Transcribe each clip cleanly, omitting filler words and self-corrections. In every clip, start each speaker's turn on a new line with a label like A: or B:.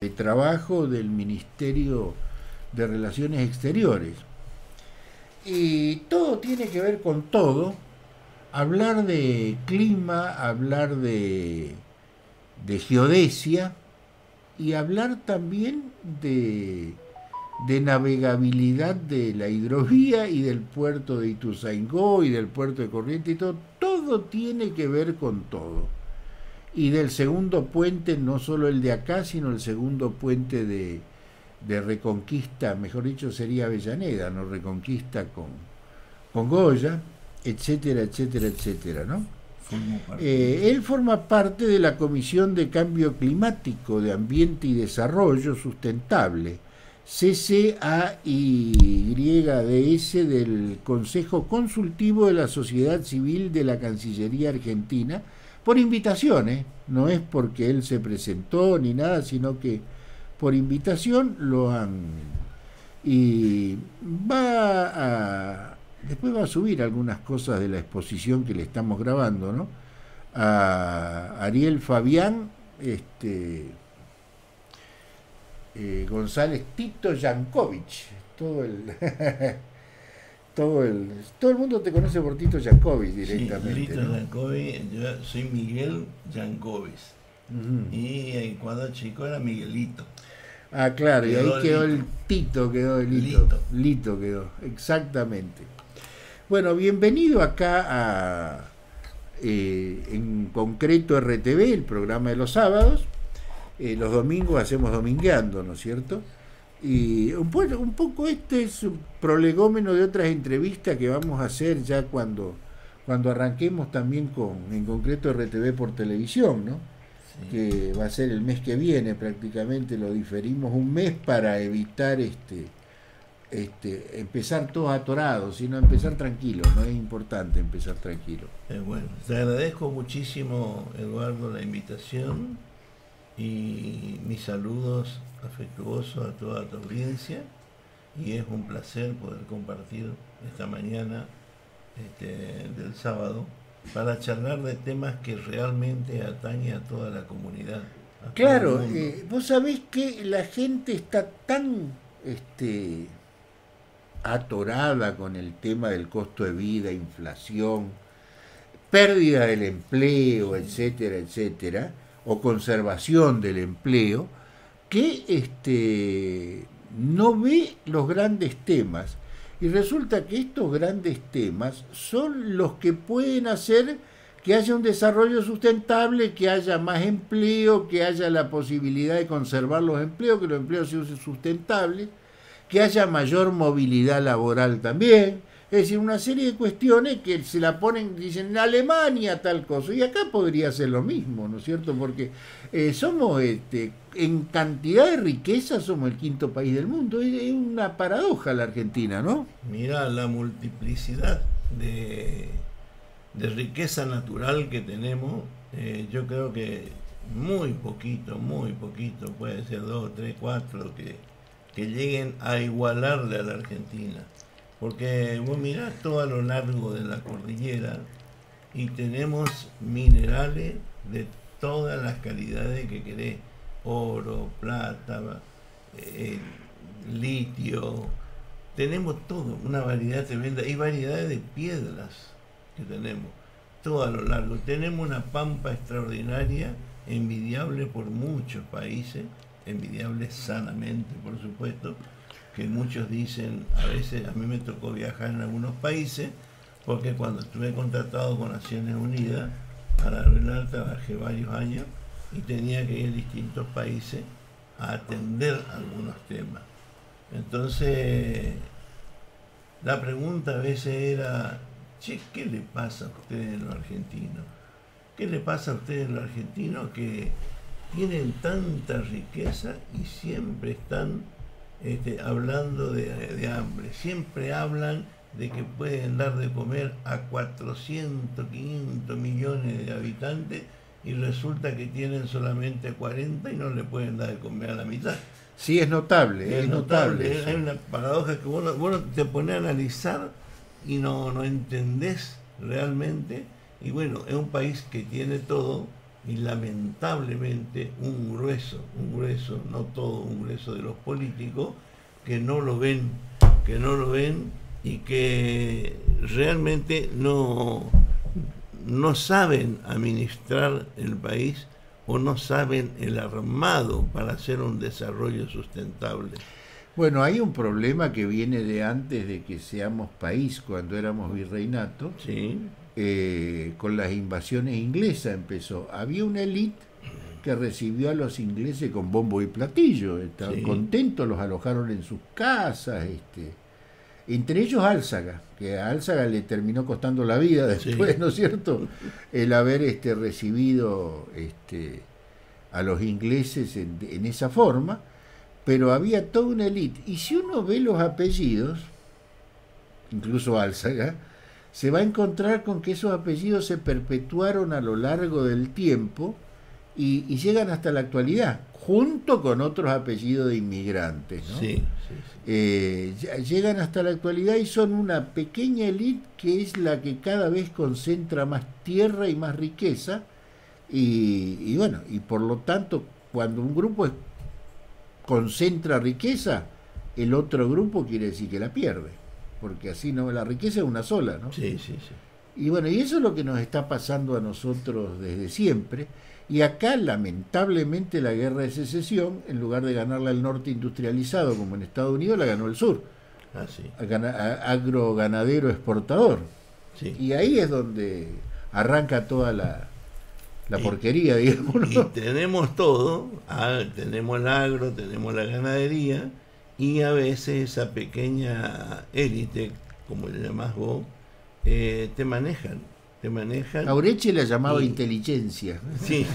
A: de trabajo del Ministerio de Relaciones Exteriores. Y todo tiene que ver con todo. Hablar de clima, hablar de geodesia y hablar también de navegabilidad de la hidrovía y del puerto de Ituzaingó y del puerto de Corrientes y todo. Todo tiene que ver con todo. Y del segundo puente, no solo el de acá, sino el segundo puente de Reconquista, mejor dicho sería Avellaneda, no Reconquista con Goya, etcétera, etcétera, etcétera, ¿no? Él forma parte de la Comisión de Cambio Climático, de Ambiente y Desarrollo Sustentable, CCAYDS, del Consejo Consultivo de la Sociedad Civil de la Cancillería Argentina, por invitación, no es porque él se presentó ni nada, sino que por invitación lo han... Y después va a subir algunas cosas de la exposición que le estamos grabando, ¿no? A Ariel Fabián, González Tito Yankovic, todo el... todo el mundo te conoce por Tito Yankovic directamente.
B: Sí, Tito,
A: ¿no?
B: Yankovic, yo soy Miguel Yankovic. Y cuando chico era Miguelito.
A: Ah, claro, y ahí quedó el Tito, quedó el Lito. Lito quedó, exactamente. Bueno, bienvenido acá en concreto RTV, el programa de los sábados. Los domingos hacemos domingueando, ¿no es cierto? Y un poco este es un prolegómeno de otras entrevistas que vamos a hacer ya cuando arranquemos también en concreto RTV por televisión, ¿no? Sí. Que va a ser el mes que viene prácticamente, lo diferimos un mes para evitar empezar todos atorados, sino empezar tranquilo, ¿no? Es importante empezar tranquilo.
B: Bueno, te agradezco muchísimo, Eduardo, la invitación y mis saludos afectuosos a toda tu audiencia, y es un placer poder compartir esta mañana del sábado para charlar de temas que realmente atañen a toda la comunidad.
A: Claro, vos sabés que la gente está tan atorada con el tema del costo de vida, inflación, pérdida del empleo, etcétera, etcétera, o conservación del empleo, que no ve los grandes temas. Y resulta que estos grandes temas son los que pueden hacer que haya un desarrollo sustentable, que haya más empleo, que haya la posibilidad de conservar los empleos, que los empleos sean sustentables, que haya mayor movilidad laboral también. Es decir, una serie de cuestiones que se la ponen, dicen, en Alemania tal cosa, y acá podría ser lo mismo, ¿no es cierto? Porque somos, en cantidad de riqueza, somos el quinto país del mundo. Es una paradoja la Argentina, ¿no?
B: Mira la multiplicidad de riqueza natural que tenemos. Yo creo que muy poquito, puede ser 2, 3, 4, que lleguen a igualarle a la Argentina. Porque vos mirás todo a lo largo de la cordillera y tenemos minerales de todas las calidades que querés: oro, plata, litio, tenemos todo, una variedad tremenda, y variedades de piedras que tenemos todo a lo largo. Tenemos una pampa extraordinaria, envidiable por muchos países, envidiable sanamente, por supuesto, que muchos dicen. A veces a mí me tocó viajar en algunos países, porque cuando estuve contratado con Naciones Unidas para arreglar, trabajé varios años y tenía que ir a distintos países a atender algunos temas. Entonces la pregunta a veces era: che, ¿qué le pasa a ustedes los argentinos? ¿Qué le pasa a ustedes los argentinos que tienen tanta riqueza y siempre están hablando de hambre? Siempre hablan de que pueden dar de comer a 400, 500 millones de habitantes, y resulta que tienen solamente 40 y no le pueden dar de comer a la mitad.
A: Sí, es notable, es notable.
B: Hay una paradoja que vos te pones a analizar y no entendés realmente. Y bueno, es un país que tiene todo, y lamentablemente un grueso, no todo, un grueso de los políticos que no lo ven y que realmente no saben administrar el país o no saben el armado para hacer un desarrollo sustentable.
A: Bueno, hay un problema que viene de antes de que seamos país, cuando éramos virreinato.
B: Sí.
A: Con las invasiones inglesas empezó. Había una élite que recibió a los ingleses con bombo y platillo. Estaban
B: Sí.
A: contentos, los alojaron en sus casas. Entre ellos Álzaga, que a Álzaga le terminó costando la vida después, sí, ¿no es cierto? El haber recibido a los ingleses en esa forma. Pero había toda una élite. Y si uno ve los apellidos, incluso Álzaga, se va a encontrar con que esos apellidos se perpetuaron a lo largo del tiempo y llegan hasta la actualidad, junto con otros apellidos de inmigrantes, ¿no?
B: Sí, sí,
A: sí. Llegan hasta la actualidad y son una pequeña élite que es la que cada vez concentra más tierra y más riqueza y bueno, y por lo tanto, cuando un grupo concentra riqueza, el otro grupo quiere decir que la pierde, porque así no, la riqueza es una sola, ¿no?
B: Sí, sí, sí.
A: Y bueno, y eso es lo que nos está pasando a nosotros desde siempre. Y acá, lamentablemente, la guerra de secesión, en lugar de ganarla el norte industrializado, como en Estados Unidos, la ganó el sur.
B: Ah, sí.
A: Agroganadero exportador.
B: Sí.
A: Y ahí es donde arranca toda la porquería, digamos, ¿no?
B: Y tenemos todo, tenemos el agro, tenemos la ganadería, y a veces esa pequeña élite, como le llamás vos, te manejan.
A: Aureche la llamaba inteligencia.
B: Sí,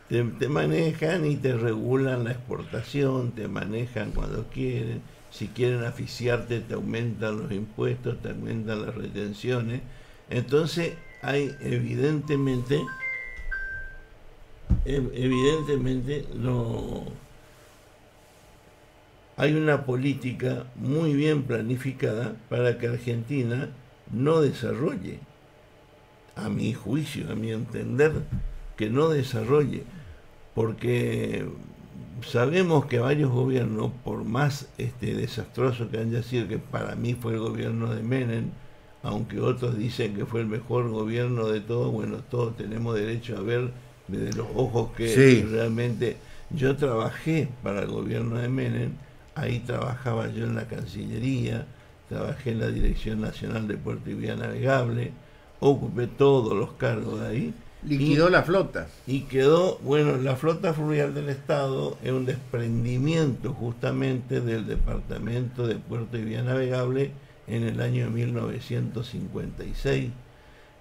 B: te manejan y te regulan la exportación, te manejan cuando quieren. Si quieren asfixiarte, te aumentan los impuestos, te aumentan las retenciones. Entonces hay evidentemente no hay una política muy bien planificada para que Argentina no desarrolle, a mi juicio, a mi entender, que no desarrolle, porque sabemos que varios gobiernos, por más desastroso que haya sido, que para mí fue el gobierno de Menem, aunque otros dicen que fue el mejor gobierno de todos, bueno, todos tenemos derecho a ver desde los ojos que sí. Realmente yo trabajé para el gobierno de Menem, ahí trabajaba yo en la Cancillería, trabajé en la Dirección Nacional de Puerto y Vía Navegable, ocupé todos los cargos de ahí.
A: Liquidó la flota.
B: Y quedó, bueno, la flota fluvial del Estado es un desprendimiento justamente del Departamento de Puerto y Vía Navegable en el año 1956.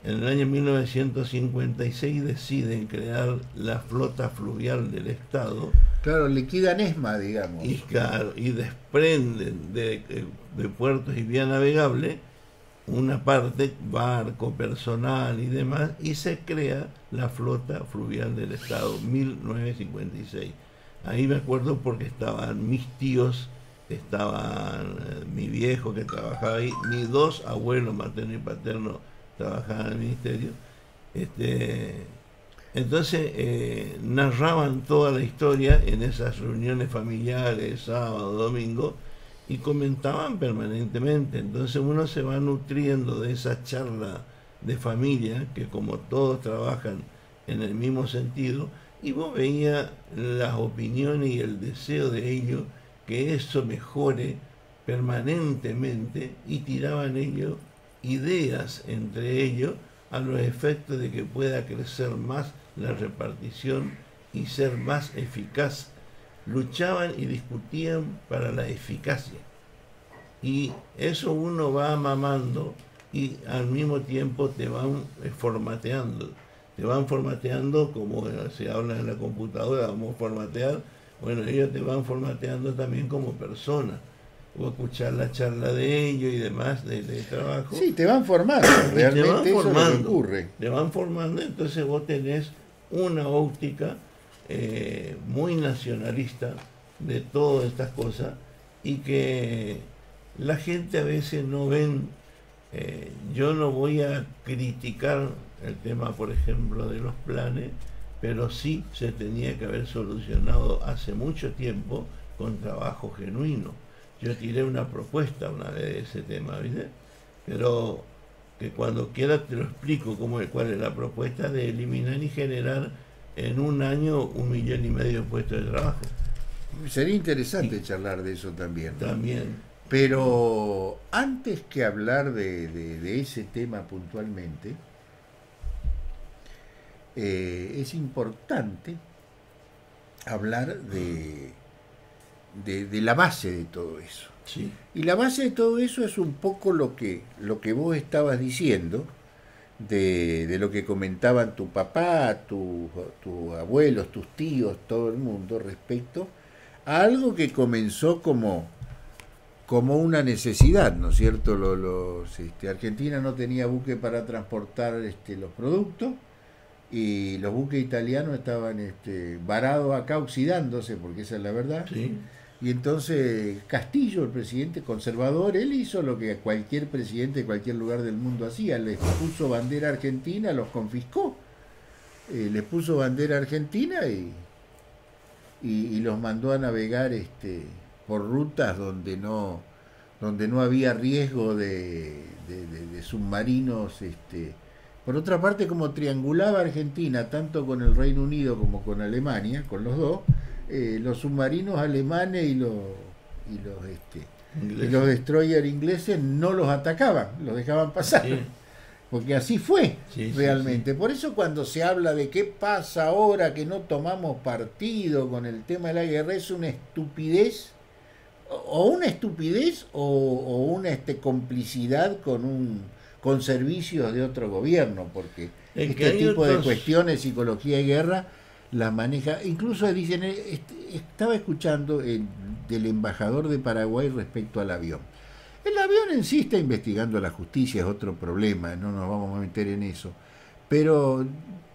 B: En el año 1956 deciden crear la flota fluvial del Estado.
A: Claro, liquidan ESMA, digamos.
B: Y claro, y desprenden de puertos y vía navegable una parte, barco, personal y demás, y se crea la flota fluvial del Estado, 1956. Ahí me acuerdo porque estaban mis tíos, estaban mi viejo que trabajaba ahí, mis dos abuelos materno y paterno trabajaban en el ministerio. Entonces narraban toda la historia en esas reuniones familiares, sábado, domingo, y comentaban permanentemente. Entonces uno se va nutriendo de esa charla de familia, que como todos trabajan en el mismo sentido, y vos veías las opiniones y el deseo de ellos que eso mejore permanentemente, y tiraban ellos ideas entre ellos a los efectos de que pueda crecer más la repartición y ser más eficaz. Luchaban y discutían para la eficacia, y eso uno va mamando y al mismo tiempo te van formateando como se habla en la computadora, vamos a formatear. Bueno, ellos te van formateando también como persona, o escuchar la charla de ellos y demás de trabajo.
A: Sí, te van formando, realmente eso es lo que ocurre.
B: Te van formando, entonces vos tenés una óptica muy nacionalista de todas estas cosas, y que la gente a veces no ven. Yo no voy a criticar el tema, por ejemplo, de los planes, pero sí se tenía que haber solucionado hace mucho tiempo con trabajo genuino. Yo tiré una propuesta una vez de ese tema, ¿viste? Pero que cuando quieras te lo explico cuál es la propuesta de eliminar y generar en un año 1,5 millones de puestos de trabajo.
A: Sería interesante charlar de eso también, ¿no?
B: También.
A: Pero antes que hablar de ese tema puntualmente, es importante hablar de la base de todo eso.
B: Sí.
A: Y la base de todo eso es un poco lo que vos estabas diciendo, de lo que comentaban tu papá, tus abuelos, tus tíos, todo el mundo, respecto a algo que comenzó como una necesidad, ¿no es cierto? Argentina no tenía buque para transportar los productos, y los buques italianos estaban varados acá, oxidándose, porque esa es la verdad.
B: Sí.
A: Y entonces Castillo, el presidente conservador, él hizo lo que cualquier presidente de cualquier lugar del mundo hacía: les puso bandera argentina, los confiscó, les puso bandera argentina y los mandó a navegar por rutas donde no había riesgo de submarinos. Por otra parte, como triangulaba Argentina tanto con el Reino Unido como con Alemania, con los dos, los submarinos alemanes y los destroyers ingleses no los atacaban, los dejaban pasar. Sí. Porque así fue, sí, realmente. Sí. Por eso cuando se habla de qué pasa ahora que no tomamos partido con el tema de la guerra, es una estupidez, o una complicidad con servicios de otro gobierno, porque este tipo de cuestiones, psicología de guerra, las maneja. Incluso dicen, estaba escuchando del embajador de Paraguay respecto al avión. El avión en sí está investigando la justicia, es otro problema, no nos vamos a meter en eso. Pero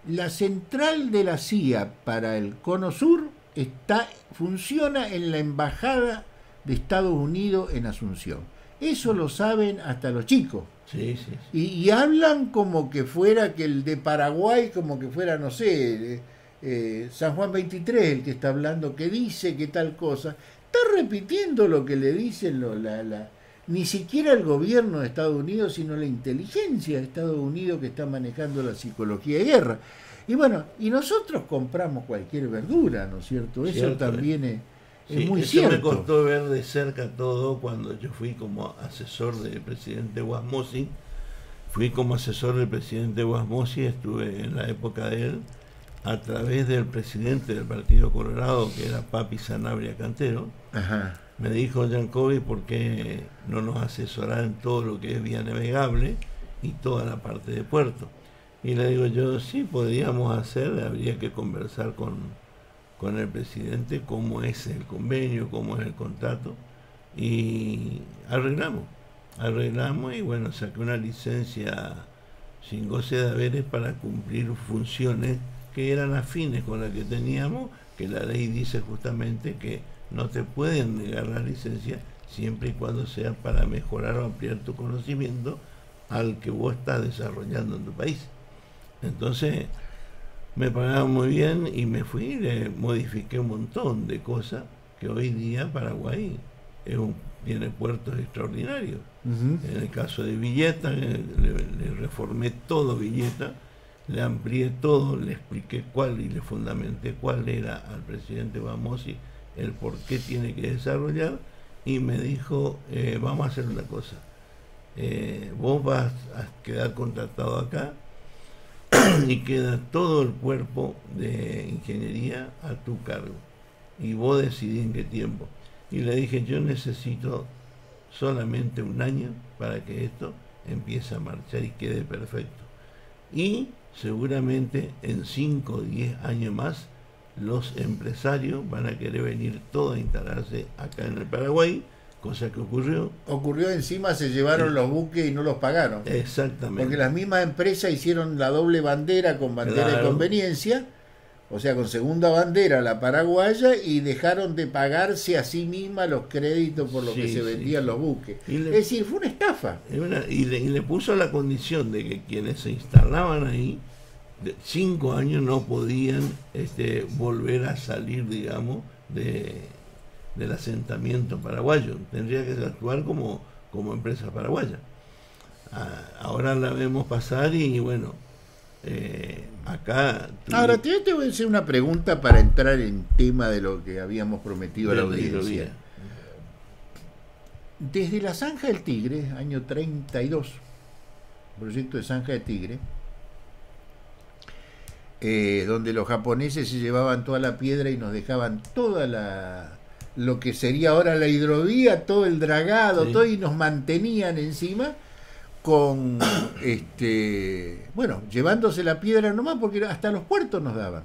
A: la central de la CIA para el Cono Sur funciona en la embajada de Estados Unidos en Asunción. Eso lo saben hasta los chicos.
B: Sí, sí,
A: sí. Y hablan como que fuera que el de Paraguay, como que fuera, no sé, San Juan 23, el que está hablando, que dice que tal cosa. Está repitiendo lo que le dicen ni siquiera el gobierno de Estados Unidos, sino la inteligencia de Estados Unidos, que está manejando la psicología de guerra. Y bueno, y nosotros compramos cualquier verdura, ¿no es cierto? Eso también es muy cierto.
B: Me costó ver de cerca todo cuando yo fui como asesor del presidente Guasmosi. Estuve en la época de él, a través del presidente del Partido Colorado, que era Papi Sanabria Cantero.
A: Ajá.
B: Me dijo Giancovi, ¿por qué no nos asesorar en todo lo que es vía navegable y toda la parte de puerto? Y le digo yo, sí, podríamos hacer, habría que conversar con el presidente cómo es el convenio, cómo es el contrato, y arreglamos y bueno, saqué una licencia sin goce de haberes para cumplir funciones que eran afines con la que teníamos, que la ley dice justamente que no te pueden negar la licencia siempre y cuando sea para mejorar o ampliar tu conocimiento al que vos estás desarrollando en tu país. Entonces me pagaban muy bien y me fui y le modifiqué un montón de cosas que hoy día Paraguay tiene puertos extraordinarios.
A: Uh-huh.
B: En el caso de Villeta, le reformé todo Villeta, le amplié todo, le expliqué y le fundamenté cuál era al presidente Bamosi el por qué tiene que desarrollar, y me dijo, vamos a hacer una cosa, vos vas a quedar contratado acá y queda todo el cuerpo de ingeniería a tu cargo y vos decidís en qué tiempo. Y le dije, yo necesito solamente 1 año para que esto empiece a marchar y quede perfecto, y seguramente en 5 o 10 años más los empresarios van a querer venir todos a instalarse acá en el Paraguay, cosa que ocurrió.
A: Encima se llevaron los buques y no los pagaron.
B: Exactamente.
A: Porque las mismas empresas hicieron la doble bandera con bandera de conveniencia, o sea, con segunda bandera la paraguaya, y dejaron de pagarse a sí misma los créditos por lo que se vendían los buques. Es decir, fue una estafa.
B: Y le puso la condición de que quienes se instalaban ahí 5 años no podían volver a salir, digamos, del asentamiento paraguayo. Tendría que actuar como empresa paraguaya. Ahora la vemos pasar y bueno, acá...
A: Ahora te voy a hacer una pregunta para entrar en tema de lo que habíamos prometido a la audiencia. Desde la Zanja del Tigre, año 32, proyecto de Zanja del Tigre, donde los japoneses se llevaban toda la piedra y nos dejaban lo que sería ahora la hidrovía, todo el dragado, sí, todo, y nos mantenían encima con bueno, llevándose la piedra nomás, porque hasta los puertos nos daban.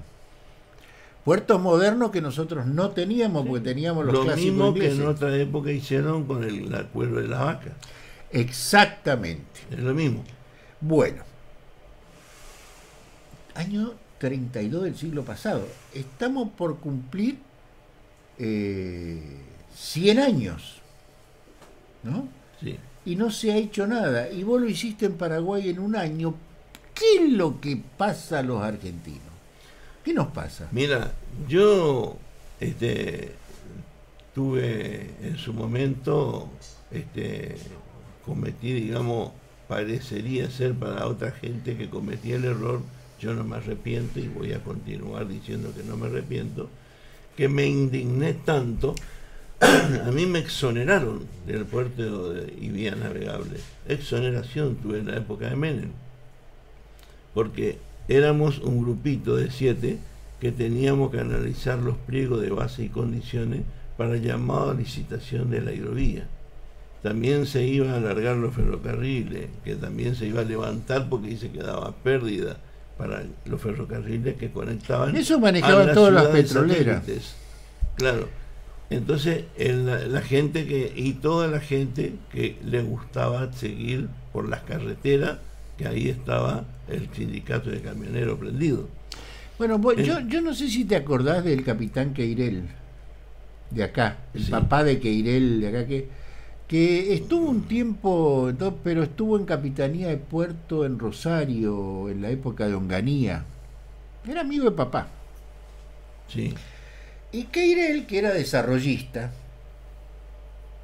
A: Puertos modernos que nosotros no teníamos, porque teníamos los clásicos ingleses.
B: Lo mismo que en otra época hicieron con el cuero de la vaca.
A: Exactamente.
B: Es lo mismo.
A: Bueno, año 32 del siglo pasado. Estamos por cumplir 100 años, ¿no?
B: Sí.
A: Y no se ha hecho nada. Y vos lo hiciste en Paraguay en un año. ¿Qué es lo que pasa a los argentinos? ¿Qué nos pasa?
B: Mira, yo tuve en su momento, cometí, digamos, parecería ser para otra gente que cometía el error. Yo no me arrepiento y voy a continuar diciendo que no me arrepiento, que me indigné tanto. A mí me exoneraron del puerto y vía navegable. Exoneración tuve en la época de Menem, porque éramos un grupito de 7 que teníamos que analizar los pliegos de base y condiciones para el llamado a licitación de la hidrovía. También se iba a alargar los ferrocarriles, que también se iba a levantar porque dice que daba pérdida para los ferrocarriles que conectaban.
A: Eso manejaban todas las petroleras.
B: Claro. Entonces la gente y toda la gente que le gustaba seguir por las carreteras, que ahí estaba el sindicato de camioneros prendido.
A: Bueno, yo no sé si te acordás del capitán Queirel de acá, el
B: sí, papá
A: de Queirel de acá, que estuvo un tiempo, pero estuvo en Capitanía de Puerto en Rosario en la época de Onganía. Era amigo de papá.
B: Sí.
A: Y Queirel, que era desarrollista,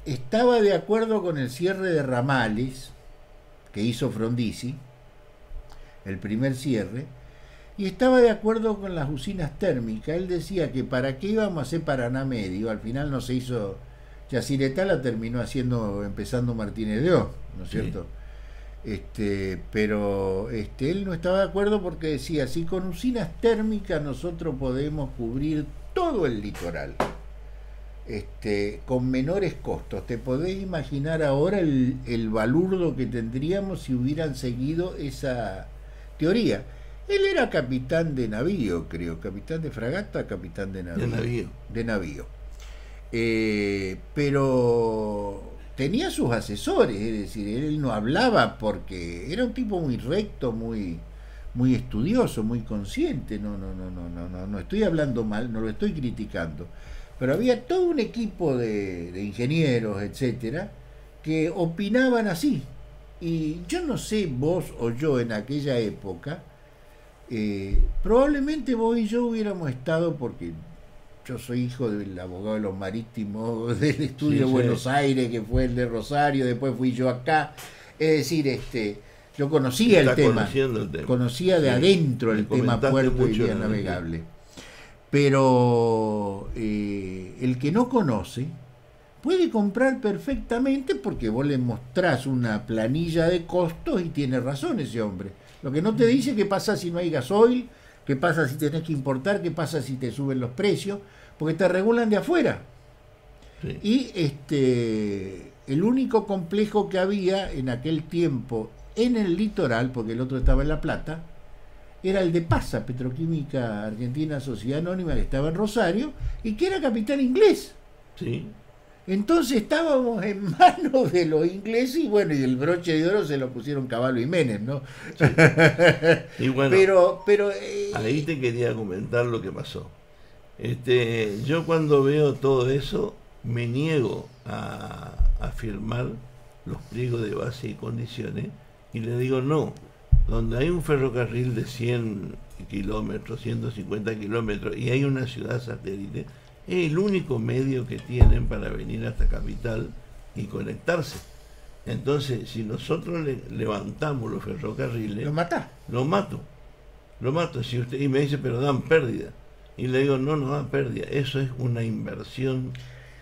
A: estaba de acuerdo con el cierre de ramales que hizo Frondizi, el primer cierre, y estaba de acuerdo con las usinas térmicas. Él decía que para qué íbamos a hacer Paraná Medio, al final no se hizo. Yacyretá la terminó empezando Martínez de O, ¿no es cierto? Sí. Pero él no estaba de acuerdo porque decía, si con usinas térmicas nosotros podemos cubrir todo el litoral, con menores costos. ¿Te podés imaginar ahora el balurdo que tendríamos si hubieran seguido esa teoría? Él era capitán de navío, creo, capitán de fragata, capitán de navío. De navío. Pero tenía sus asesores, es decir, él no hablaba porque era un tipo muy recto, muy estudioso, muy consciente. No estoy hablando mal, no lo estoy criticando, pero había todo un equipo de ingenieros, etcétera, que opinaban así. Y yo no sé, vos o yo en aquella época, probablemente vos y yo hubiéramos estado, porque yo soy hijo del abogado de los marítimos del estudio de Buenos Aires, que fue el de Rosario, después fui yo acá, es decir, yo conocía el tema, conocía de adentro el tema puerto y vía navegable, pero el que no conoce puede comprar perfectamente porque vos le mostrás una planilla de costos y tiene razón ese hombre. Lo que no te dice qué pasa si no hay gasoil, qué pasa si tenés que importar, qué pasa si te suben los precios, porque te regulan de afuera. Sí. Y el único complejo que había en aquel tiempo en el litoral, porque el otro estaba en La Plata, era el de PASA, Petroquímica Argentina Sociedad Anónima, que estaba en Rosario, y que era capitán inglés.
B: Sí.
A: Entonces estábamos en manos de los ingleses y bueno, y el broche de oro se lo pusieron Cavallo y Menem, ¿no?
B: Sí. Y bueno,
A: pero
B: ahí te quería comentar lo que pasó. Yo cuando veo todo eso me niego a firmar los pliegos de base y condiciones y le digo no, donde hay un ferrocarril de 100 kilómetros, 150 kilómetros, y hay una ciudad satélite, es el único medio que tienen para venir hasta Capital y conectarse. Entonces, si nosotros levantamos los ferrocarriles,
A: Lo matá.
B: lo mato. Si usted, y me dice, pero dan pérdida. Y le digo, no, no dan pérdida. Eso es una inversión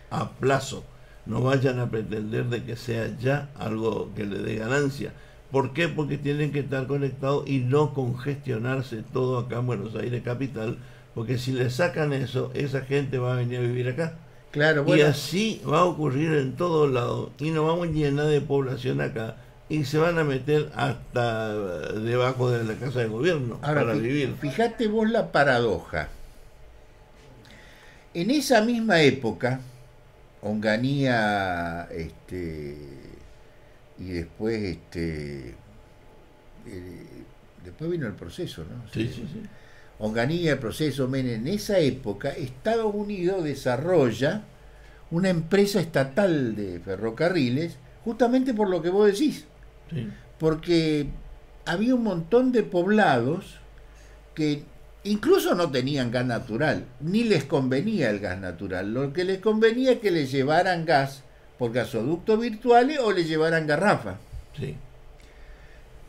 B: a plazo. No vayan a pretender de que sea ya algo que le dé ganancia. ¿Por qué? Porque tienen que estar conectados y no congestionarse todo acá en Buenos Aires capital, porque si le sacan eso, esa gente va a venir a vivir acá.
A: Claro,
B: Y
A: bueno,
B: así va a ocurrir en todos lados, y nos vamos llenar de población acá, y se van a meter hasta debajo de la casa de gobierno
A: ahora
B: para vivir.
A: fíjate vos la paradoja. En esa misma época, Onganía, y después, después vino el proceso, ¿no?
B: Sí, sí, sí.
A: Onganía, el proceso Menem. En esa época, Estados Unidos desarrolla una empresa estatal de ferrocarriles, justamente por lo que vos decís,
B: Sí.
A: porque había un montón de poblados que incluso no tenían gas natural, ni les convenía el gas natural. Lo que les convenía es que les llevaran gas por gasoductos virtuales o les llevaran garrafa.
B: Sí.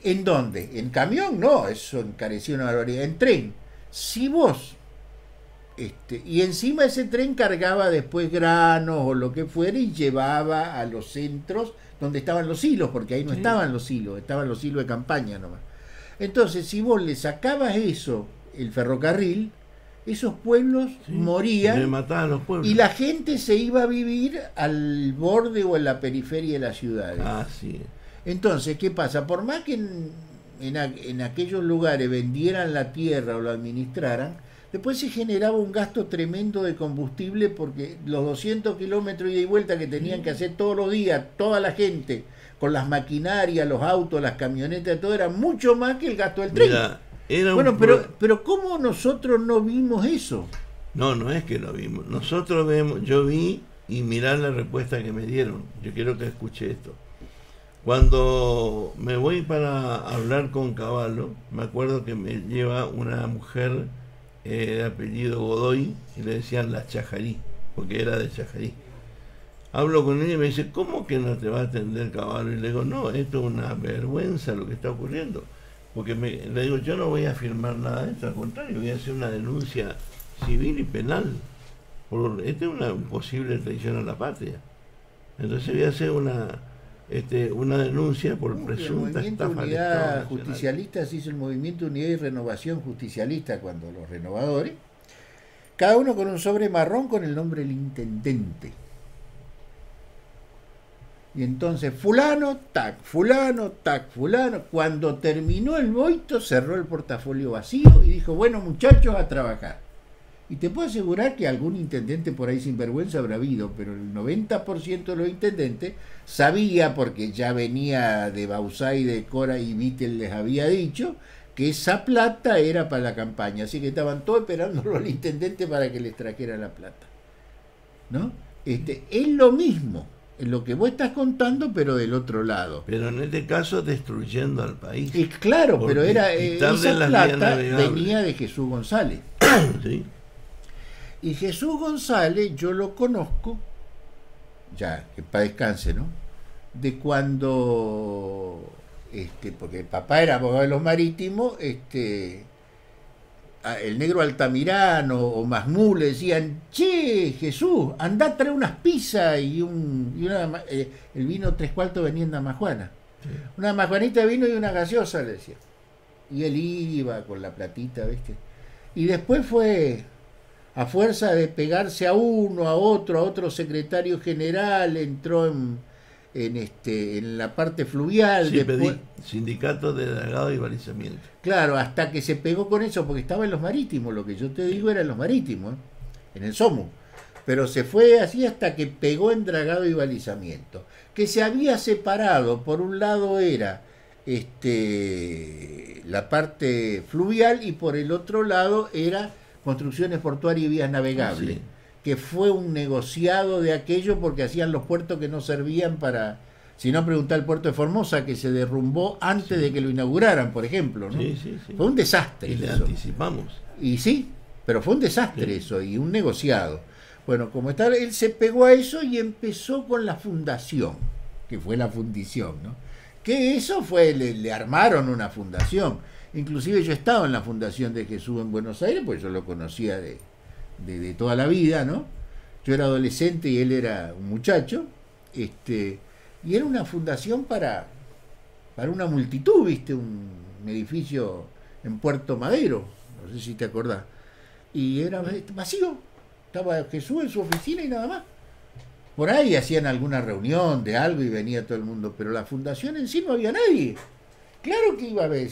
A: ¿En dónde? En camión, no, eso encareció una barbaridad. En tren. Si vos, y encima ese tren cargaba después granos o lo que fuera y llevaba a los centros donde estaban los hilos, porque ahí no
B: Sí.
A: estaban los hilos de campaña nomás. Entonces, si vos le sacabas eso, el ferrocarril, esos pueblos
B: Sí.
A: morían
B: Le mataban los pueblos.
A: y la gente se iba a vivir al borde o en la periferia de las ciudades.
B: Así es.
A: Entonces, ¿qué pasa? Por más que en aquellos lugares vendieran la tierra o lo administraran, después se generaba un gasto tremendo de combustible porque los 200 kilómetros ida y vuelta que tenían que hacer todos los días, toda la gente, con las maquinarias, los autos, las camionetas, todo era mucho más que el gasto del tren.
B: Mira, era
A: Bueno,
B: un
A: pero ¿cómo nosotros no vimos eso?
B: No, no es que lo vimos. Nosotros vemos, yo vi y mirá la respuesta que me dieron. Yo quiero que escuche esto. Cuando me voy para hablar con Cavallo, me acuerdo que me lleva una mujer de apellido Godoy y le decían la Chajarí, porque era de Chajarí. Hablo con ella y me dice, ¿cómo que no te va a atender Cavallo? Y le digo, no, esto es una vergüenza lo que está ocurriendo. Porque le digo, yo no voy a firmar nada de esto, al contrario, voy a hacer una denuncia civil y penal. Esta es una posible traición a la patria. Entonces voy a hacer una denuncia por
A: El
B: presunta
A: movimiento
B: estafa al
A: Unidad
B: Estado Nacional.
A: Justicialista se hizo el movimiento Unidad y Renovación Justicialista cuando los renovadores, cada uno con un sobre marrón con el nombre del intendente. Y entonces fulano, tac, fulano, tac, fulano. Cuando terminó el boito cerró el portafolio vacío y dijo, bueno muchachos, a trabajar. Y te puedo asegurar que algún intendente por ahí sin vergüenza habrá habido, pero el 90% de los intendentes sabía, porque ya venía de Bauzá y de Cora y Vittel les había dicho, que esa plata era para la campaña. Así que estaban todos esperándolo al intendente para que les trajera la plata. ¿No? Es lo mismo, es lo que vos estás contando, pero del otro lado.
B: Pero en este caso destruyendo al país.
A: Y claro, pero
B: Porque
A: era
B: quitarle
A: esa
B: las vías
A: plata
B: navegables.
A: venía de Jesús González.
B: ¿Sí?
A: Y Jesús González yo lo conozco, ya, que para descanse, ¿no? De cuando, porque el papá era abogado de los marítimos, el negro Altamirano o Masmú le decían, che, Jesús, andá a traer unas pizzas y el vino 3/4 venía en Damajuana.
B: Sí.
A: Una majuanita de vino y una gaseosa, le decía. Y él iba con la platita, ¿viste? Y después fue, a fuerza de pegarse a uno, a otro secretario general, entró en la parte fluvial.
B: Sí,
A: después,
B: pedí sindicato de dragado y balizamiento.
A: claro, hasta que se pegó con eso, porque estaba en los marítimos, lo que yo te digo era en los marítimos, en el SOMU. Pero se fue así hasta que pegó en dragado y balizamiento. Que se había separado, por un lado era la parte fluvial y por el otro lado era construcciones portuarias y vías navegables.
B: Sí.
A: Que fue un negociado de aquello porque hacían los puertos que no servían para Si no, preguntá al puerto de Formosa, que se derrumbó antes de que lo inauguraran, por ejemplo, ¿no?
B: Sí.
A: Fue un desastre
B: Y le
A: eso.
B: anticipamos.
A: Y sí, pero fue un desastre eso, y un negociado. Bueno, como tal, él se pegó a eso y empezó con la fundación, que fue la fundición, ¿no? Que eso fue, le armaron una fundación. Inclusive yo estaba en la fundación de Jesús en Buenos Aires, pues yo lo conocía de toda la vida, ¿no? Yo era adolescente y él era un muchacho, y era una fundación para una multitud, ¿viste? Un edificio en Puerto Madero, no sé si te acordás, y era vacío, estaba Jesús en su oficina y nada más. Por ahí hacían alguna reunión de algo y venía todo el mundo, pero la fundación en sí no había nadie. Claro que iba a haber,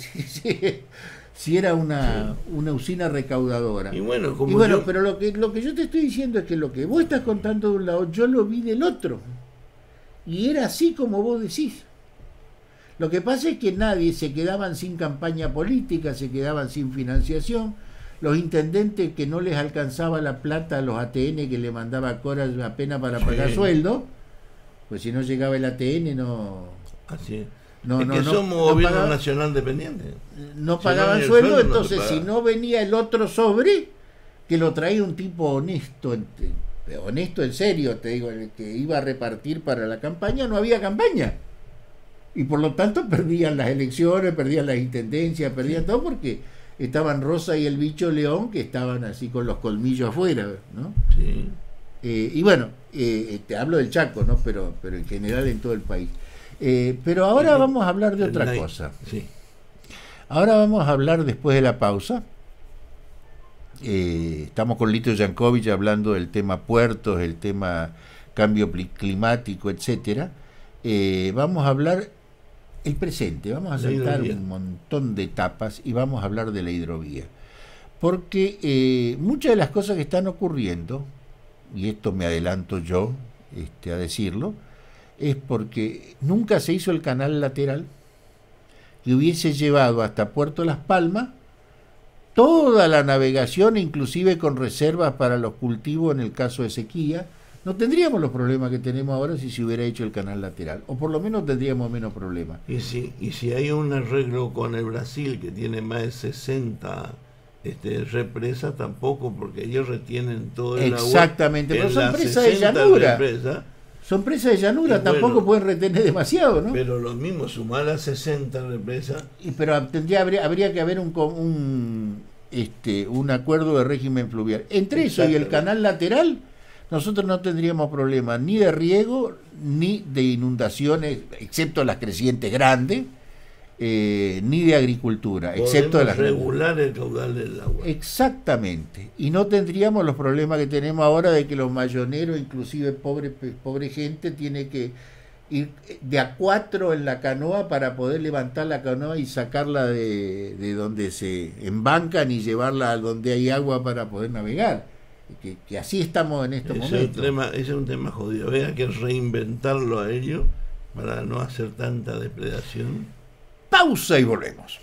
A: si era una usina recaudadora.
B: Y bueno,
A: pero lo que yo te estoy diciendo es que lo que vos estás contando de un lado, yo lo vi del otro. Y era así como vos decís. Lo que pasa es que nadie, se quedaban sin campaña política, se quedaban sin financiación. Los intendentes que no les alcanzaba la plata a los ATN que le mandaba Cora apenas para pagar sueldo, pues si no llegaba el ATN no...
B: Así es.
A: No,
B: es que somos gobierno nacional dependiente.
A: No pagaban sueldo, entonces si no venía el otro sobre, que lo traía un tipo honesto en serio, te digo, el que iba a repartir para la campaña, no había campaña. Y por lo tanto perdían las elecciones, perdían las intendencias, perdían todo porque estaban Rosa y el bicho León, que estaban así con los colmillos afuera, ¿no?
B: Sí.
A: Y bueno, te hablo del Chaco, ¿no? Pero en general en todo el país. Pero ahora vamos a hablar de otra cosa.
B: Sí.
A: Ahora vamos a hablar después de la pausa. Estamos con Lito Yankovic hablando del tema puertos, el tema cambio climático, etcétera. Vamos a hablar el presente, vamos a saltar un montón de etapas y vamos a hablar de la hidrovía. Porque muchas de las cosas que están ocurriendo, y esto me adelanto yo a decirlo, es porque nunca se hizo el canal lateral que hubiese llevado hasta Puerto Las Palmas toda la navegación, inclusive con reservas para los cultivos en el caso de sequía. No tendríamos los problemas que tenemos ahora si se hubiera hecho el canal lateral, o por lo menos tendríamos menos problemas.
B: Y si hay un arreglo con el Brasil que tiene más de 60 represas, tampoco, porque ellos retienen todo el agua.
A: Exactamente, pero son presas de llanura. Son presas de llanura, tampoco bueno, pueden retener demasiado, ¿no?
B: Pero lo mismo, sumar a 60 represas.
A: Pero habría que haber un acuerdo de régimen fluvial. Entre eso y el canal lateral, nosotros no tendríamos problemas ni de riego, ni de inundaciones, excepto las crecientes grandes, ni de agricultura, excepto de las
B: regular el caudal del agua.
A: Exactamente. Y no tendríamos los problemas que tenemos ahora de que los mayoneros, inclusive pobre gente, tiene que ir de a 4 en la canoa para poder levantar la canoa y sacarla de donde se embancan y llevarla a donde hay agua para poder navegar. Que así estamos en estos momentos.
B: Ese es un tema jodido. Había que reinventarlo a ellos para no hacer tanta depredación.
A: Pausa y volvemos.